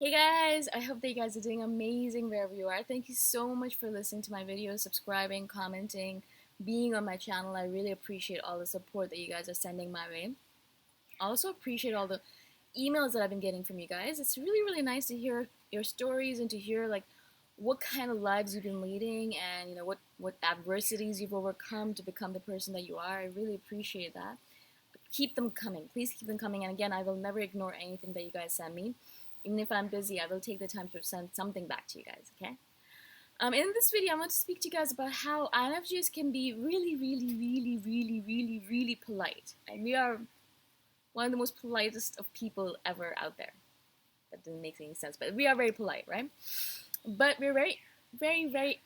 Hey guys, I hope that you guys are doing amazing wherever you are. Thank you so much for listening to my videos, subscribing, commenting, being on my channel. I really appreciate all the support that you guys are sending my way. I also appreciate all the emails that I've been getting from you guys. It's really, really nice to hear your stories and to hear like what kind of lives you've been leading and what adversities you've overcome to become the person that you are. I really appreciate that. Keep them coming. Please keep them coming. And again, I will never ignore anything that you guys send me. Even if I'm busy, I will take the time to send something back to you guys, okay? In this video, I want to speak to you guys about how INFJs can be really, really, really, really, really, really polite. And we are one of the most politest of people ever out there. That doesn't make any sense, but we are very polite, right? But we're very, very, very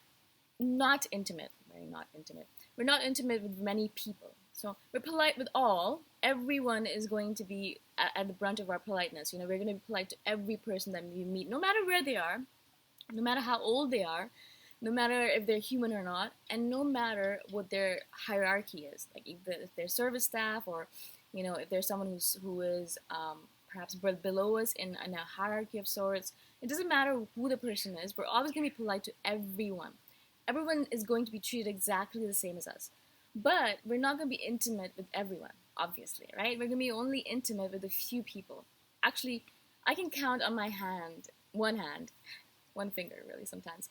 not intimate. Very not intimate. We're not intimate with many people. So we're polite with all. Everyone is going to be at the brunt of our politeness. We're going to be polite to every person that we meet, no matter where they are, no matter how old they are, no matter if they're human or not, and no matter what their hierarchy is. Like if they're service staff, or if there's someone who is perhaps below us in a hierarchy of sorts. It doesn't matter who the person is. We're always going to be polite to everyone. Everyone is going to be treated exactly the same as us. But we're not going to be intimate with everyone, obviously, right? We're going to be only intimate with a few people. Actually, I can count on my hand, one finger really sometimes,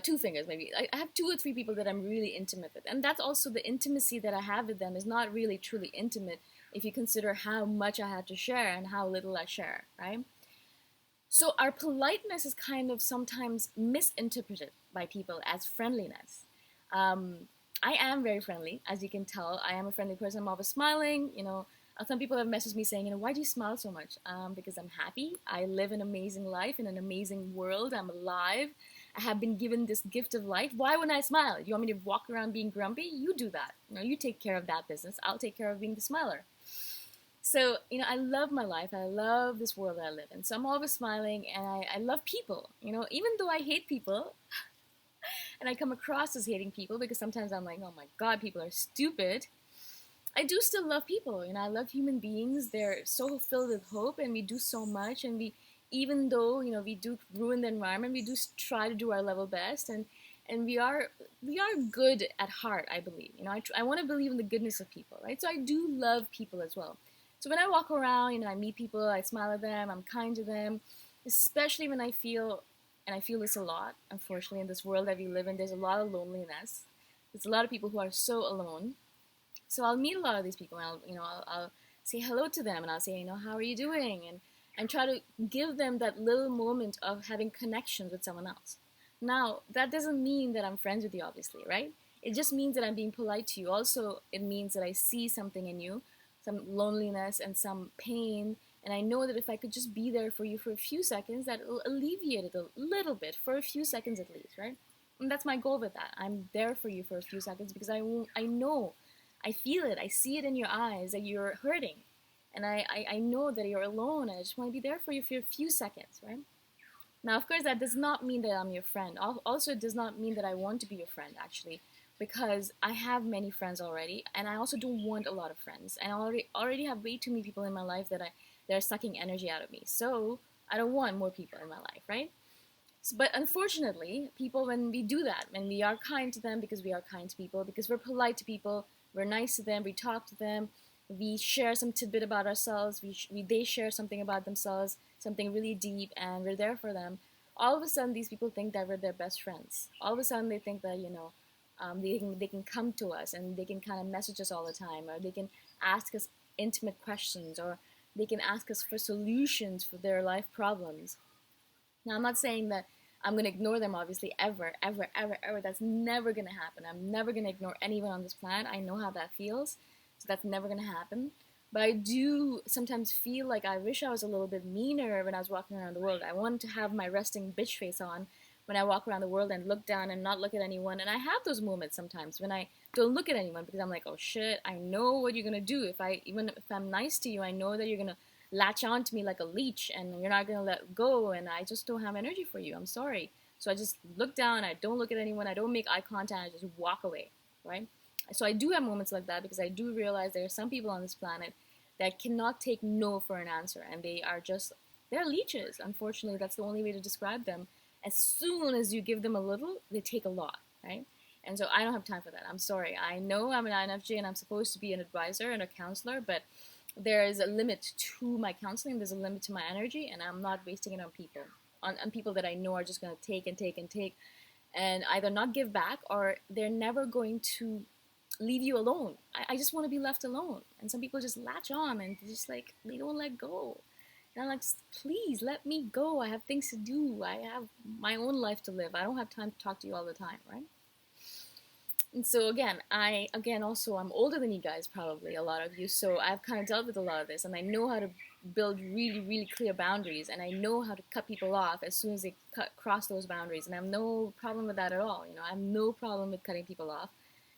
two fingers maybe. I have two or three people that I'm really intimate with. And that's also the intimacy that I have with them is not really truly intimate if you consider how much I have to share and how little I share, right? So our politeness is kind of sometimes misinterpreted by people as friendliness. Um, I am very friendly, as you can tell. I am a friendly person. I'm always smiling. Some people have messaged me saying, why do you smile so much? Because I'm happy. I live an amazing life in an amazing world. I'm alive. I have been given this gift of life. Why wouldn't I smile? You want me to walk around being grumpy? You do that. You take care of that business. I'll take care of being the smiler. So, I love my life. I love this world that I live in. So I'm always smiling, and I love people. Even though I hate people, and I come across as hating people because sometimes I'm like, oh my god, people are stupid. I do still love people. I love human beings. They're so filled with hope, and we do so much. And even though we do ruin the environment, we do try to do our level best, and we are good at heart. I believe. I want to believe in the goodness of people, right? So I do love people as well. So when I walk around, I meet people, I smile at them, I'm kind to them, especially when I feel, and I feel this a lot, unfortunately, in this world that we live in, there's a lot of loneliness. There's a lot of people who are so alone. So I'll meet a lot of these people, and I'll say hello to them, and I'll say, how are you doing? And try to give them that little moment of having connections with someone else. Now, that doesn't mean that I'm friends with you, obviously, right? It just means that I'm being polite to you. Also, it means that I see something in you, some loneliness and some pain, and I know that if I could just be there for you for a few seconds, that will alleviate it a little bit, for a few seconds at least, right? And that's my goal with that. I'm there for you for a few seconds because I know, I feel it, I see it in your eyes that you're hurting. And I know that you're alone, and I just want to be there for you for a few seconds, right? Now, of course, that does not mean that I'm your friend. Also, it does not mean that I want to be your friend, actually, because I have many friends already, and I also don't want a lot of friends. And I already have way too many people in my life that are sucking energy out of me. So I don't want more people in my life, right? But unfortunately, people, when we do that, when we are kind to them because we are kind to people, because we're polite to people, we're nice to them, we talk to them, we share some tidbit about ourselves, they share something about themselves, something really deep, and we're there for them. All of a sudden, these people think that we're their best friends. All of a sudden, they think that they can come to us and they can kind of message us all the time, or they can ask us intimate questions, or they can ask us for solutions for their life problems. Now, I'm not saying that I'm going to ignore them, obviously, ever, ever, ever, ever. That's never going to happen. I'm never going to ignore anyone on this planet. I know how that feels, so that's never going to happen. But I do sometimes feel like I wish I was a little bit meaner when I was walking around the world. I want to have my resting bitch face on when I walk around the world and look down and not look at anyone. And I have those moments sometimes when I don't look at anyone because I'm like, oh shit, I know what you're going to do. Even if I'm nice to you, I know that you're going to latch on to me like a leech and you're not going to let go, and I just don't have energy for you. I'm sorry. So I just look down, I don't look at anyone, I don't make eye contact, I just walk away, right? So I do have moments like that because I do realize there are some people on this planet that cannot take no for an answer, and They're leeches. Unfortunately, that's the only way to describe them. As soon as you give them a little, they take a lot, right? And so I don't have time for that. I'm sorry. I know I'm an INFJ and I'm supposed to be an advisor and a counselor, but there is a limit to my counseling. There's a limit to my energy, and I'm not wasting it on people, on people that I know are just going to take and take and take, and either not give back or they're never going to leave you alone. I just want to be left alone. And some people just latch on and just like, they don't let go. And I'm like, please let me go. I have things to do. I have my own life to live. I don't have time to talk to you all the time, right? And so also I'm older than you guys, probably a lot of you, so I've kind of dealt with a lot of this, and I know how to build really, really clear boundaries, and I know how to cut people off as soon as they cross those boundaries, and I have no problem with that at all. I have no problem with cutting people off,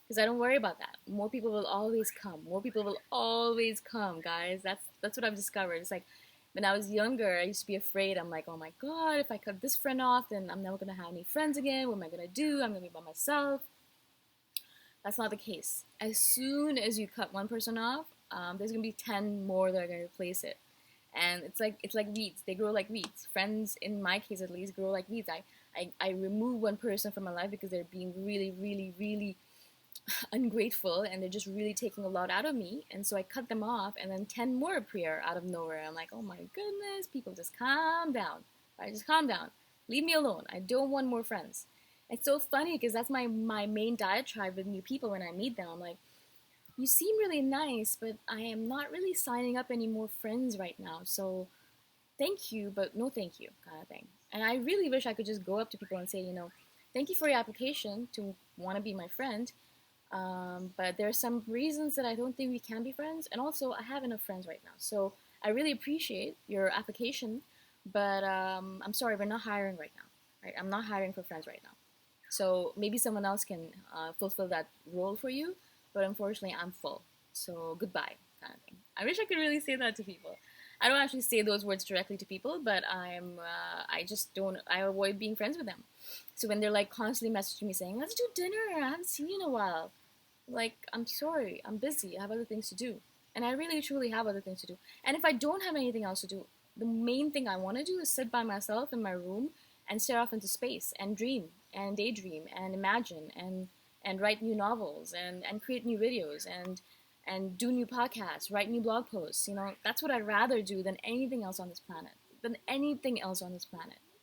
because I don't worry about that. More people will always come. More people will always come, guys. That's what I've discovered. It's like, when I was younger, I used to be afraid. I'm like, oh my god, if I cut this friend off, then I'm never going to have any friends again. What am I going to do? I'm going to be by myself. That's not the case. As soon as you cut one person off, there's gonna be 10 more that are gonna replace it, and it's like weeds. They grow like weeds. Friends, in my case at least, grow like weeds. I remove one person from my life because they're being really, really, really ungrateful, and they're just really taking a lot out of me. And so I cut them off, and then 10 more appear out of nowhere. I'm like, oh my goodness, people, just calm down. Right? Just calm down. Leave me alone. I don't want more friends. It's so funny because that's my main diatribe with new people when I meet them. I'm like, you seem really nice, but I am not really signing up any more friends right now. So thank you, but no thank you, kind of thing. And I really wish I could just go up to people and say, thank you for your application to want to be my friend. But there are some reasons that I don't think we can be friends. And also, I have enough friends right now. So I really appreciate your application, but I'm sorry, we're not hiring right now. Right? I'm not hiring for friends right now. So maybe someone else can fulfill that role for you, but unfortunately I'm full. So goodbye, kind of thing. I wish I could really say that to people. I don't actually say those words directly to people, but I avoid being friends with them. So when they're like constantly messaging me saying, let's do dinner, I haven't seen you in a while. Like, I'm sorry, I'm busy, I have other things to do. And I really truly have other things to do. And if I don't have anything else to do, the main thing I want to do is sit by myself in my room and stare off into space and dream and daydream and imagine and write new novels and create new videos and do new podcasts, write new blog posts. That's what I'd rather do than anything else on this planet.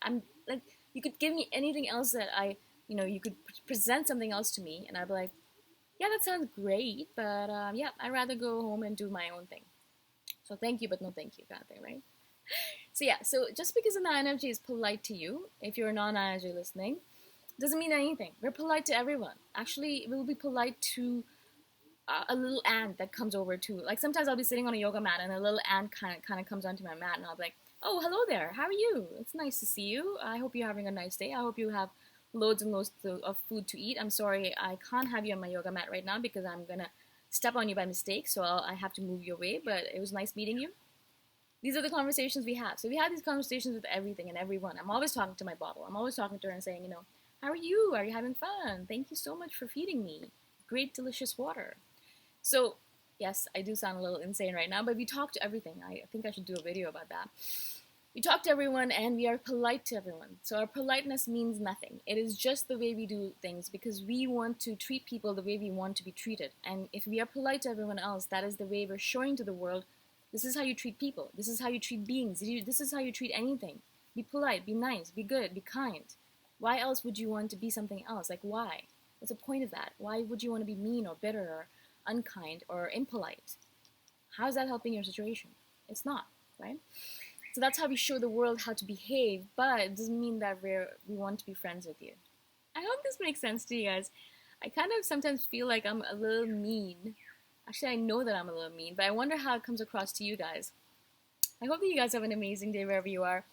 I'm like, you could give me anything else that you could present something else to me, and I'd be like, yeah, that sounds great, but yeah, I'd rather go home and do my own thing. So thank you, but no thank you, kind of thing, right? So just because an INFJ is polite to you, if you're a non-INFJ listening, doesn't mean anything. We're polite to everyone. Actually, we'll be polite to a little ant that comes over too. Like, sometimes I'll be sitting on a yoga mat and a little ant kind of comes onto my mat, and I'll be like, oh, hello there, how are you? It's nice to see you. I hope you're having a nice day. I hope you have loads and loads of food to eat. I'm sorry I can't have you on my yoga mat right now because I'm gonna step on you by mistake, so I have to move you away, but it was nice meeting you. These are the conversations we have. So we have these conversations with everything and everyone. I'm always talking to my bottle. I'm always talking to her and saying, how are you? Are you having fun? Thank you so much for feeding me. Great, delicious water. So, yes, I do sound a little insane right now, but we talk to everything. I think I should do a video about that. We talk to everyone and we are polite to everyone. So our politeness means nothing. It is just the way we do things because we want to treat people the way we want to be treated. And if we are polite to everyone else, that is the way we're showing to the world, this is how you treat people. This is how you treat beings. This is how you treat anything. Be polite, be nice, be good, be kind. Why else would you want to be something else? Like, why? What's the point of that? Why would you want to be mean or bitter or unkind or impolite? How is that helping your situation? It's not, right? So that's how we show the world how to behave, but it doesn't mean that we want to be friends with you. I hope this makes sense to you guys. I kind of sometimes feel like I'm a little mean. Actually, I know that I'm a little mean, but I wonder how it comes across to you guys. I hope that you guys have an amazing day wherever you are.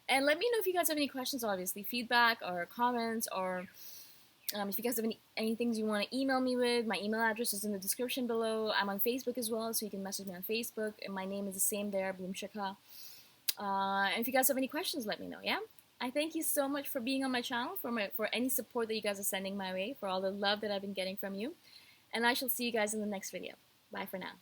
And let me know if you guys have any questions, obviously, feedback or comments, or if you guys have any things you want to email me with. My email address is in the description below. I'm on Facebook as well, so you can message me on Facebook. And my name is the same there, Boom Shikha. And if you guys have any questions, let me know, yeah? I thank you so much for being on my channel, for any support that you guys are sending my way, for all the love that I've been getting from you. And I shall see you guys in the next video. Bye for now.